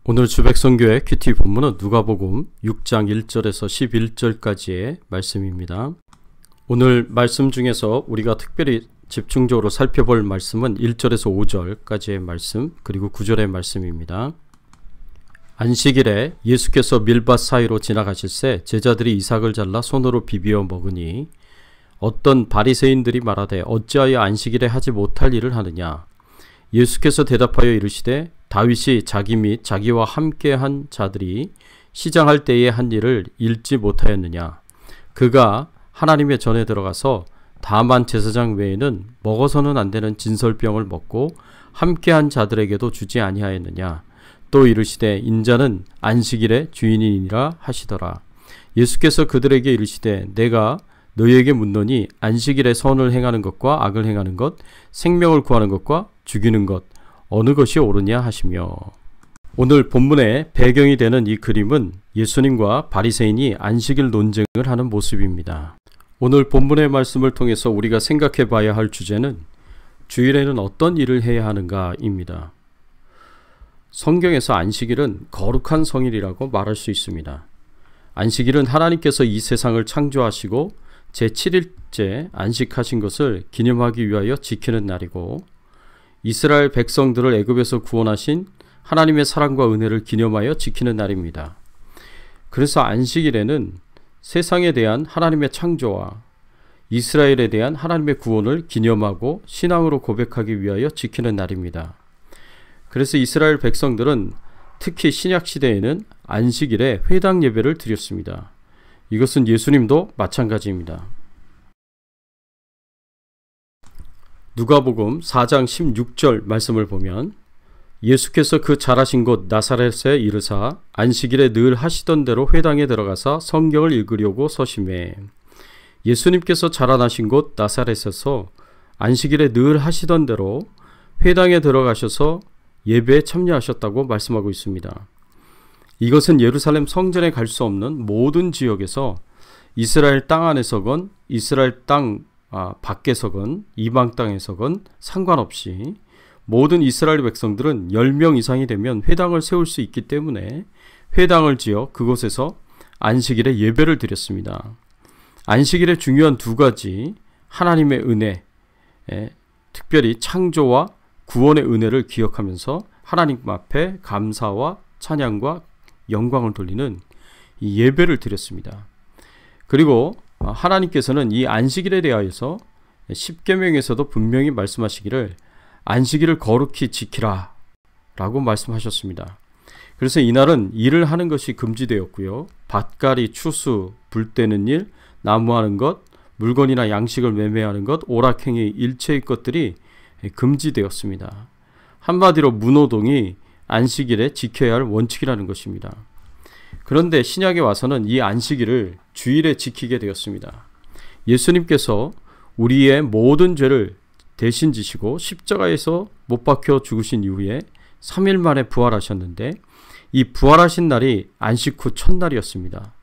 오늘 주백성교회 큐티 본문은 누가복음 6장 1절에서 11절까지의 말씀입니다. 오늘 말씀 중에서 우리가 특별히 집중적으로 살펴볼 말씀은 1절에서 5절까지의 말씀, 그리고 9절의 말씀입니다. 안식일에 예수께서 밀밭 사이로 지나가실새 제자들이 이삭을 잘라 손으로 비비어 먹으니 어떤 바리새인들이 말하되 어찌하여 안식일에 하지 못할 일을 하느냐. 예수께서 대답하여 이르시되 다윗이 자기 및 자기와 함께한 자들이 시장할 때에 한 일을 읽지 못하였느냐. 그가 하나님의 전에 들어가서 다만 제사장 외에는 먹어서는 안 되는 진설병을 먹고 함께한 자들에게도 주지 아니하였느냐. 또 이르시되 인자는 안식일의 주인이니라 하시더라. 예수께서 그들에게 이르시되 내가 너희에게 묻노니 안식일에 선을 행하는 것과 악을 행하는 것, 생명을 구하는 것과 죽이는 것 어느 것이 옳으냐 하시며, 오늘 본문의 배경이 되는 이 그림은 예수님과 바리새인이 안식일 논쟁을 하는 모습입니다. 오늘 본문의 말씀을 통해서 우리가 생각해 봐야 할 주제는 주일에는 어떤 일을 해야 하는가입니다. 성경에서 안식일은 거룩한 성일이라고 말할 수 있습니다. 안식일은 하나님께서 이 세상을 창조하시고 제7일째 안식하신 것을 기념하기 위하여 지키는 날이고, 이스라엘 백성들을 애굽에서 구원하신 하나님의 사랑과 은혜를 기념하여 지키는 날입니다. 그래서 안식일에는 세상에 대한 하나님의 창조와 이스라엘에 대한 하나님의 구원을 기념하고 신앙으로 고백하기 위하여 지키는 날입니다. 그래서 이스라엘 백성들은 특히 신약시대에는 안식일에 회당 예배를 드렸습니다. 이것은 예수님도 마찬가지입니다. 누가복음 4장 16절 말씀을 보면 예수께서 그 자라신 곳 나사렛에 이르사 안식일에 늘 하시던 대로 회당에 들어가서 성경을 읽으려고 서심해. 예수님께서 자라나신 곳 나사렛에서 안식일에 늘 하시던 대로 회당에 들어가셔서 예배에 참여하셨다고 말씀하고 있습니다. 이것은 예루살렘 성전에 갈 수 없는 모든 지역에서 이스라엘 땅 안에서건 이스라엘 땅 밖에서건 이방 땅에서건 상관없이 모든 이스라엘 백성들은 10명 이상이 되면 회당을 세울 수 있기 때문에 회당을 지어 그곳에서 안식일에 예배를 드렸습니다. 안식일의 중요한 두 가지, 하나님의 은혜, 특별히 창조와 구원의 은혜를 기억하면서 하나님 앞에 감사와 찬양과 영광을 돌리는 이 예배를 드렸습니다. 그리고 하나님께서는 이 안식일에 대하여서 십계명에서도 분명히 말씀하시기를 안식일을 거룩히 지키라 라고 말씀하셨습니다. 그래서 이날은 일을 하는 것이 금지되었고요. 밭갈이, 추수, 불 떼는 일, 나무하는 것, 물건이나 양식을 매매하는 것, 오락행위 일체의 것들이 금지되었습니다. 한마디로 무노동이 안식일에 지켜야 할 원칙이라는 것입니다. 그런데 신약에 와서는 이 안식일을 주일에 지키게 되었습니다. 예수님께서 우리의 모든 죄를 대신 지시고 십자가에서 못 박혀 죽으신 이후에 3일 만에 부활하셨는데 이 부활하신 날이 안식 후 첫날이었습니다.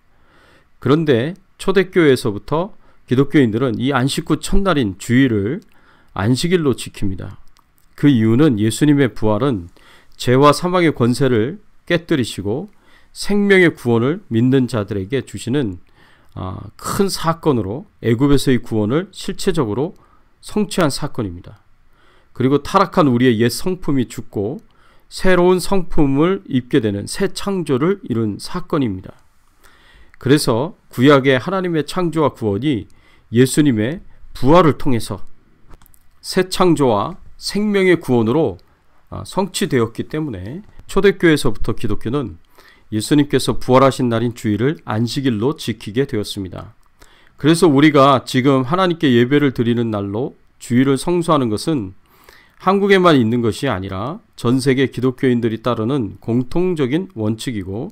그런데 초대교회에서부터 기독교인들은 이 안식 후 첫날인 주일을 안식일로 지킵니다. 그 이유는 예수님의 부활은 죄와 사망의 권세를 깨뜨리시고 생명의 구원을 믿는 자들에게 주시는 큰 사건으로 애굽에서의 구원을 실체적으로 성취한 사건입니다. 그리고 타락한 우리의 옛 성품이 죽고 새로운 성품을 입게 되는 새 창조를 이룬 사건입니다. 그래서 구약의 하나님의 창조와 구원이 예수님의 부활을 통해서 새 창조와 생명의 구원으로 성취되었기 때문에 초대교회에서부터 기독교는 예수님께서 부활하신 날인 주일을 안식일로 지키게 되었습니다. 그래서 우리가 지금 하나님께 예배를 드리는 날로 주일을 성수하는 것은 한국에만 있는 것이 아니라 전 세계 기독교인들이 따르는 공통적인 원칙이고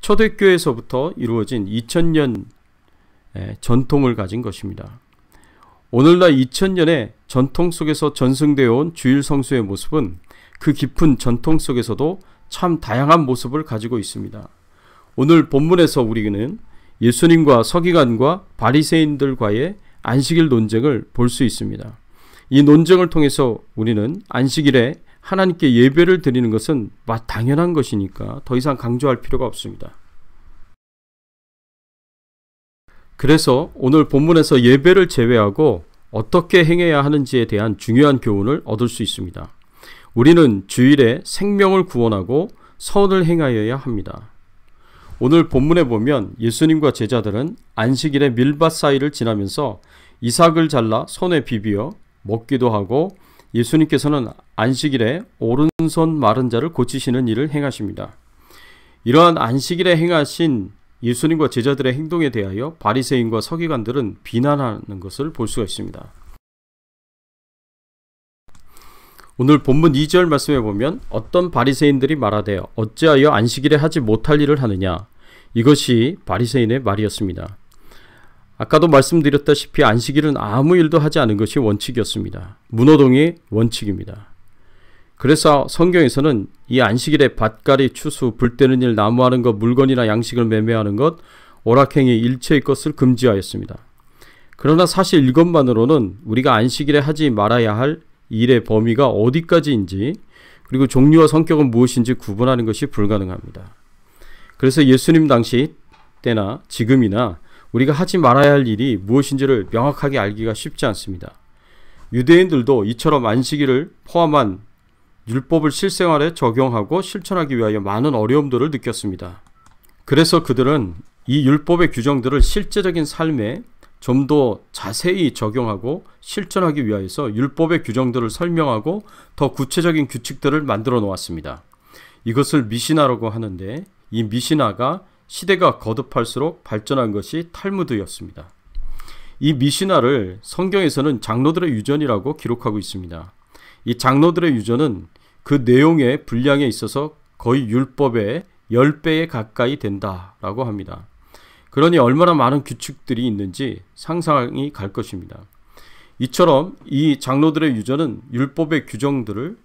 초대교회에서부터 이루어진 2000년 전통을 가진 것입니다. 오늘날 2000년의 전통 속에서 전승되어 온 주일 성수의 모습은 그 깊은 전통 속에서도 참 다양한 모습을 가지고 있습니다. 오늘 본문에서 우리는 예수님과 서기관과 바리새인들과의 안식일 논쟁을 볼 수 있습니다. 이 논쟁을 통해서 우리는 안식일에 하나님께 예배를 드리는 것은 당연한 것이니까 더 이상 강조할 필요가 없습니다. 그래서 오늘 본문에서 예배를 제외하고 어떻게 행해야 하는지에 대한 중요한 교훈을 얻을 수 있습니다. 우리는 주일에 생명을 구원하고 선을 행하여야 합니다. 오늘 본문에 보면 예수님과 제자들은 안식일에 밀밭 사이를 지나면서 이삭을 잘라 손에 비비어 먹기도 하고 예수님께서는 안식일에 오른손 마른 자를 고치시는 일을 행하십니다. 이러한 안식일에 행하신 예수님과 제자들의 행동에 대하여 바리새인과 서기관들은 비난하는 것을 볼 수가 있습니다. 오늘 본문 2절 말씀에 보면 어떤 바리새인들이 말하되 어찌하여 안식일에 하지 못할 일을 하느냐, 이것이 바리새인의 말이었습니다. 아까도 말씀드렸다시피 안식일은 아무 일도 하지 않은 것이 원칙이었습니다. 문호동의 원칙입니다. 그래서 성경에서는 이 안식일에 밭갈이, 추수, 불 때는 일, 나무하는 것, 물건이나 양식을 매매하는 것, 오락행위 일체의 것을 금지하였습니다. 그러나 사실 이것만으로는 우리가 안식일에 하지 말아야 할 일의 범위가 어디까지인지, 그리고 종류와 성격은 무엇인지 구분하는 것이 불가능합니다. 그래서 예수님 당시 때나 지금이나 우리가 하지 말아야 할 일이 무엇인지를 명확하게 알기가 쉽지 않습니다. 유대인들도 이처럼 안식일을 포함한 율법을 실생활에 적용하고 실천하기 위하여 많은 어려움들을 느꼈습니다. 그래서 그들은 이 율법의 규정들을 실제적인 삶에 좀 더 자세히 적용하고 실천하기 위하여서 율법의 규정들을 설명하고 더 구체적인 규칙들을 만들어 놓았습니다. 이것을 미시나라고 하는데, 이 미시나가 시대가 거듭할수록 발전한 것이 탈무드였습니다. 이 미시나를 성경에서는 장로들의 유전이라고 기록하고 있습니다. 이 장로들의 유전은 그 내용의 분량에 있어서 거의 율법의 10배에 가까이 된다라고 합니다. 그러니 얼마나 많은 규칙들이 있는지 상상이 갈 것입니다. 이처럼 이 장로들의 유전은 율법의 규정들을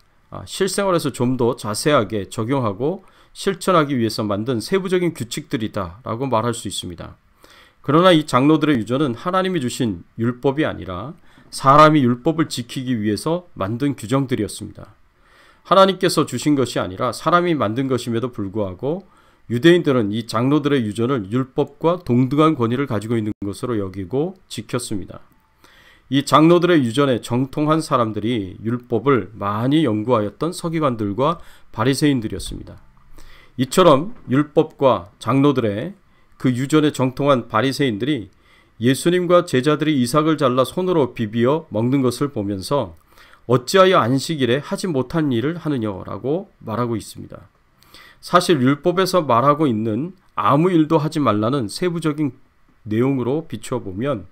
실생활에서 좀 더 자세하게 적용하고 실천하기 위해서 만든 세부적인 규칙들이다 라고 말할 수 있습니다. 그러나 이 장로들의 유전은 하나님이 주신 율법이 아니라 사람이 율법을 지키기 위해서 만든 규정들이었습니다. 하나님께서 주신 것이 아니라 사람이 만든 것임에도 불구하고 유대인들은 이 장로들의 유전을 율법과 동등한 권위를 가지고 있는 것으로 여기고 지켰습니다. 이 장로들의 유전에 정통한 사람들이 율법을 많이 연구하였던 서기관들과 바리새인들이었습니다. 이처럼 율법과 장로들의 그 유전에 정통한 바리새인들이 예수님과 제자들이 이삭을 잘라 손으로 비비어 먹는 것을 보면서 어찌하여 안식일에 하지 못한 일을 하느냐라고 말하고 있습니다. 사실 율법에서 말하고 있는 아무 일도 하지 말라는 세부적인 내용으로 비추어 보면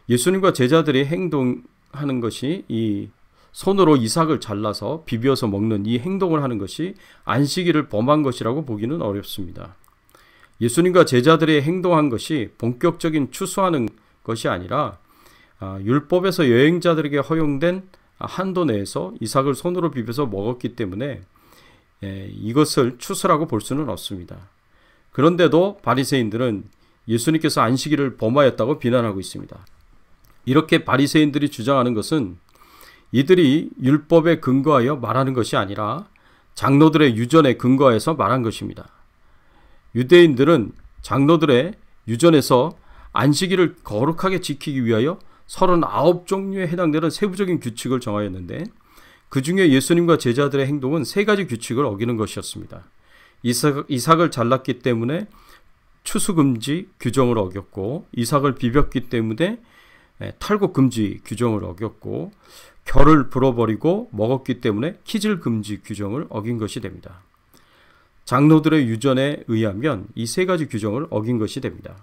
예수님과 제자들이 행동하는 것이 이 손으로 이삭을 잘라서 비벼서 먹는 이 행동을 하는 것이 안식일을 범한 것이라고 보기는 어렵습니다. 예수님과 제자들이 행동한 것이 본격적인 추수하는 것이 아니라 율법에서 여행자들에게 허용된 한도 내에서 이삭을 손으로 비벼서 먹었기 때문에 이것을 추수라고 볼 수는 없습니다. 그런데도 바리새인들은 예수님께서 안식일을 범하였다고 비난하고 있습니다. 이렇게 바리새인들이 주장하는 것은 이들이 율법에 근거하여 말하는 것이 아니라 장로들의 유전에 근거해서 말한 것입니다. 유대인들은 장로들의 유전에서 안식일을 거룩하게 지키기 위하여 39종류에 해당되는 세부적인 규칙을 정하였는데 그 중에 예수님과 제자들의 행동은 3가지 규칙을 어기는 것이었습니다. 이삭을 잘랐기 때문에 추수금지 규정을 어겼고, 이삭을 비볐기 때문에 탈곡금지 규정을 어겼고, 결을 불어버리고 먹었기 때문에 키질금지 규정을 어긴 것이 됩니다. 장로들의 유전에 의하면 이 3가지 규정을 어긴 것이 됩니다.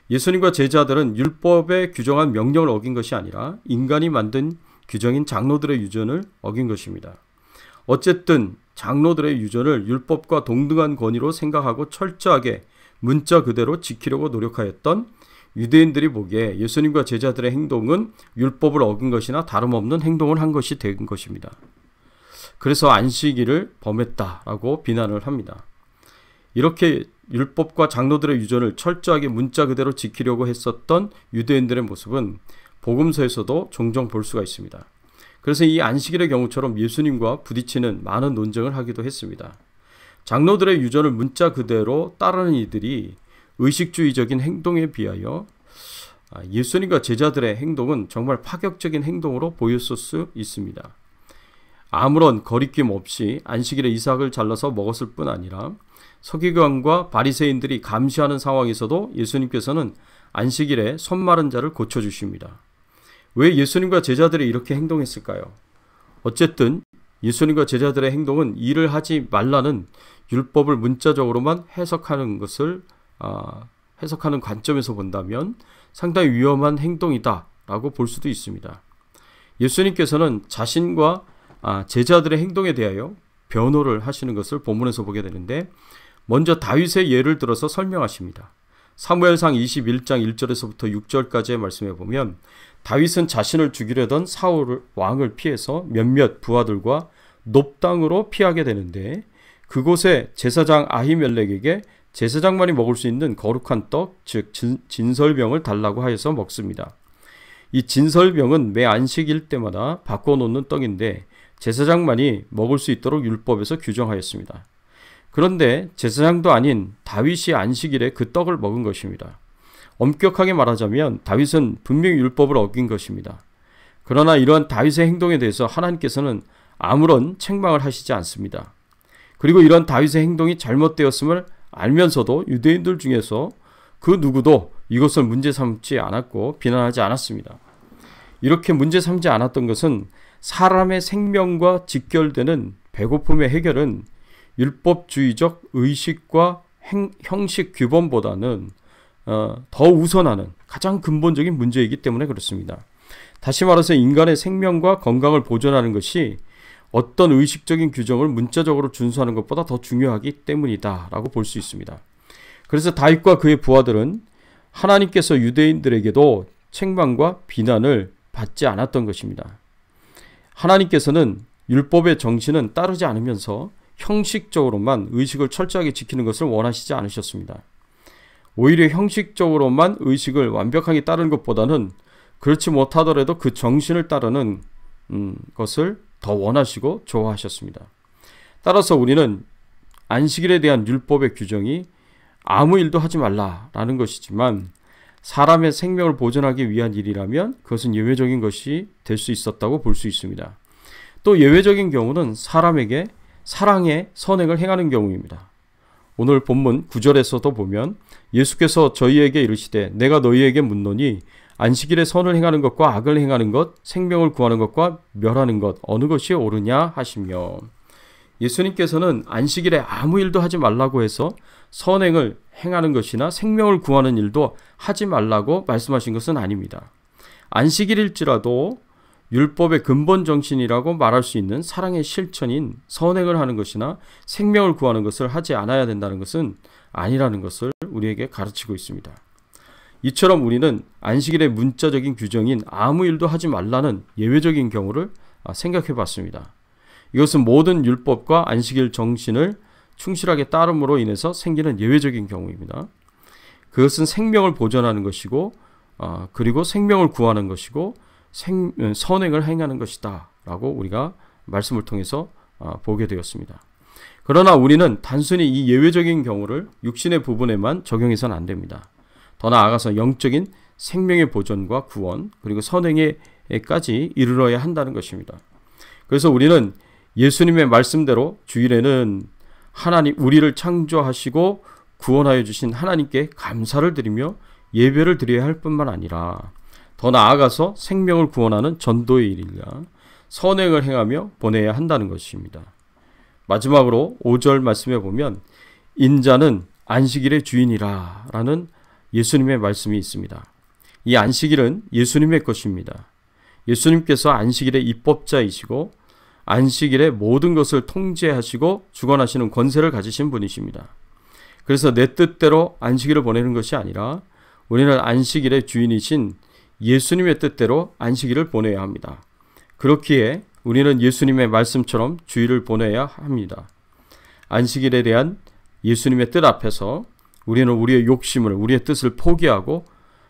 예수님과 제자들은 율법에 규정한 명령을 어긴 것이 아니라 인간이 만든 규정인 장로들의 유전을 어긴 것입니다. 어쨌든 장로들의 유전을 율법과 동등한 권위로 생각하고 철저하게 문자 그대로 지키려고 노력하였던 유대인들이 보기에 예수님과 제자들의 행동은 율법을 어긴 것이나 다름없는 행동을 한 것이 된 것입니다. 그래서 안식일을 범했다라고 비난을 합니다. 이렇게 율법과 장로들의 유전을 철저하게 문자 그대로 지키려고 했었던 유대인들의 모습은 복음서에서도 종종 볼 수가 있습니다. 그래서 이 안식일의 경우처럼 예수님과 부딪히는 많은 논쟁을 하기도 했습니다. 장로들의 유전을 문자 그대로 따르는 이들이 의식주의적인 행동에 비하여 예수님과 제자들의 행동은 정말 파격적인 행동으로 보였을 수 있습니다. 아무런 거리낌 없이 안식일에 이삭을 잘라서 먹었을 뿐 아니라 서기관과 바리새인들이 감시하는 상황에서도 예수님께서는 안식일에 손 마른 자를 고쳐주십니다. 왜 예수님과 제자들이 이렇게 행동했을까요? 어쨌든 예수님과 제자들의 행동은 일을 하지 말라는 율법을 문자적으로만 해석하는 관점에서 본다면 상당히 위험한 행동이다라고 볼 수도 있습니다. 예수님께서는 자신과 제자들의 행동에 대하여 변호를 하시는 것을 본문에서 보게 되는데, 먼저 다윗의 예를 들어서 설명하십니다. 사무엘상 21장 1절에서부터 6절까지의 말씀에 보면 다윗은 자신을 죽이려던 사울 왕을 피해서 몇몇 부하들과 높당으로 피하게 되는데, 그곳에 제사장 아히멜렉에게 제사장만이 먹을 수 있는 거룩한 떡, 즉 진설병을 달라고 하여서 먹습니다. 이 진설병은 매 안식일 때마다 바꿔놓는 떡인데 제사장만이 먹을 수 있도록 율법에서 규정하였습니다. 그런데 제사장도 아닌 다윗이 안식일에 그 떡을 먹은 것입니다. 엄격하게 말하자면 다윗은 분명히 율법을 어긴 것입니다. 그러나 이러한 다윗의 행동에 대해서 하나님께서는 아무런 책망을 하시지 않습니다. 그리고 이런 다윗의 행동이 잘못되었음을 알면서도 유대인들 중에서 그 누구도 이것을 문제 삼지 않았고 비난하지 않았습니다. 이렇게 문제 삼지 않았던 것은 사람의 생명과 직결되는 배고픔의 해결은 율법주의적 의식과 형식 규범보다는 더 우선하는 가장 근본적인 문제이기 때문에 그렇습니다. 다시 말해서 인간의 생명과 건강을 보존하는 것이 어떤 의식적인 규정을 문자적으로 준수하는 것보다 더 중요하기 때문이다 라고 볼 수 있습니다. 그래서 다윗과 그의 부하들은 하나님께서 유대인들에게도 책망과 비난을 받지 않았던 것입니다. 하나님께서는 율법의 정신은 따르지 않으면서 형식적으로만 의식을 철저하게 지키는 것을 원하시지 않으셨습니다. 오히려 형식적으로만 의식을 완벽하게 따르는 것보다는 그렇지 못하더라도 그 정신을 따르는 것을 더 원하시고 좋아하셨습니다. 따라서 우리는 안식일에 대한 율법의 규정이 아무 일도 하지 말라라는 것이지만 사람의 생명을 보존하기 위한 일이라면 그것은 예외적인 것이 될 수 있었다고 볼 수 있습니다. 또 예외적인 경우는 사람에게 사랑의 선행을 행하는 경우입니다. 오늘 본문 9절에서도 보면 예수께서 저희에게 이르시되 내가 너희에게 묻노니 안식일에 선을 행하는 것과 악을 행하는 것, 생명을 구하는 것과 멸하는 것 어느 것이 옳으냐 하시며, 예수님께서는 안식일에 아무 일도 하지 말라고 해서 선행을 행하는 것이나 생명을 구하는 일도 하지 말라고 말씀하신 것은 아닙니다. 안식일일지라도 율법의 근본 정신이라고 말할 수 있는 사랑의 실천인 선행을 하는 것이나 생명을 구하는 것을 하지 않아야 된다는 것은 아니라는 것을 우리에게 가르치고 있습니다. 이처럼 우리는 안식일의 문자적인 규정인 아무 일도 하지 말라는 예외적인 경우를 생각해 봤습니다. 이것은 모든 율법과 안식일 정신을 충실하게 따름으로 인해서 생기는 예외적인 경우입니다. 그것은 생명을 보존하는 것이고 그리고 생명을 구하는 것이고 선행을 행하는 것이다 라고 우리가 말씀을 통해서 보게 되었습니다. 그러나 우리는 단순히 이 예외적인 경우를 육신의 부분에만 적용해서는 안 됩니다. 더 나아가서 영적인 생명의 보존과 구원 그리고 선행에까지 이르러야 한다는 것입니다. 그래서 우리는 예수님의 말씀대로 주일에는 하나님 우리를 창조하시고 구원하여 주신 하나님께 감사를 드리며 예배를 드려야 할 뿐만 아니라 더 나아가서 생명을 구원하는 전도의 일이라 선행을 행하며 보내야 한다는 것입니다. 마지막으로 5절 말씀에 보면 인자는 안식일의 주인이라 라는 예수님의 말씀이 있습니다. 이 안식일은 예수님의 것입니다. 예수님께서 안식일의 입법자이시고 안식일의 모든 것을 통제하시고 주관하시는 권세를 가지신 분이십니다. 그래서 내 뜻대로 안식일을 보내는 것이 아니라 우리는 안식일의 주인이신 예수님의 뜻대로 안식일을 보내야 합니다. 그렇기에 우리는 예수님의 말씀처럼 주일을 보내야 합니다. 안식일에 대한 예수님의 뜻 앞에서 우리는 우리의 욕심을, 우리의 뜻을 포기하고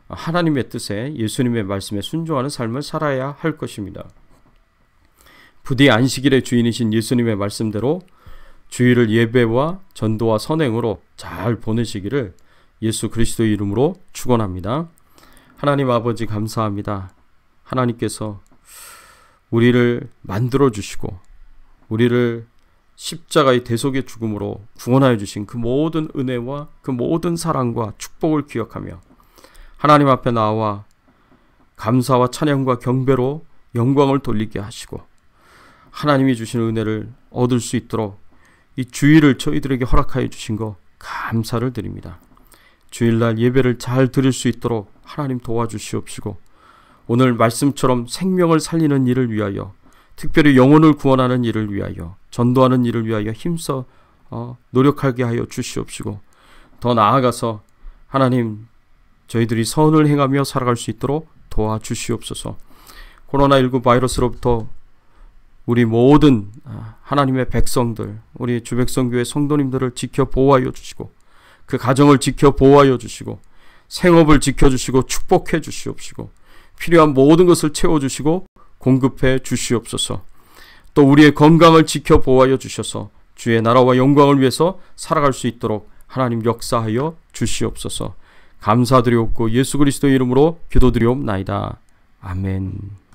하나님의 뜻에 예수님의 말씀에 순종하는 삶을 살아야 할 것입니다. 부디 안식일의 주인이신 예수님의 말씀대로 주일을 예배와 전도와 선행으로 잘 보내시기를 예수 그리스도의 이름으로 축원합니다. 하나님 아버지 감사합니다. 하나님께서 우리를 만들어 주시고 우리를 십자가의 대속의 죽음으로 구원하여 주신 그 모든 은혜와 그 모든 사랑과 축복을 기억하며 하나님 앞에 나와 감사와 찬양과 경배로 영광을 돌리게 하시고 하나님이 주신 은혜를 얻을 수 있도록 이 주일을 저희들에게 허락하여 주신 거 감사를 드립니다. 주일날 예배를 잘 드릴 수 있도록 하나님 도와주시옵시고 오늘 말씀처럼 생명을 살리는 일을 위하여 특별히 영혼을 구원하는 일을 위하여 전도하는 일을 위하여 힘써 노력하게 하여 주시옵시고 더 나아가서 하나님 저희들이 선을 행하며 살아갈 수 있도록 도와주시옵소서. 코로나19 바이러스로부터 우리 모든 하나님의 백성들, 우리 주백성교회 성도님들을 지켜 보호하여 주시고 그 가정을 지켜 보호하여 주시고 생업을 지켜주시고 축복해 주시옵시고 필요한 모든 것을 채워주시고 공급해 주시옵소서. 또 우리의 건강을 지켜 보호하여 주셔서 주의 나라와 영광을 위해서 살아갈 수 있도록 하나님 역사하여 주시옵소서. 감사드리옵고 예수 그리스도의 이름으로 기도드리옵나이다. 아멘.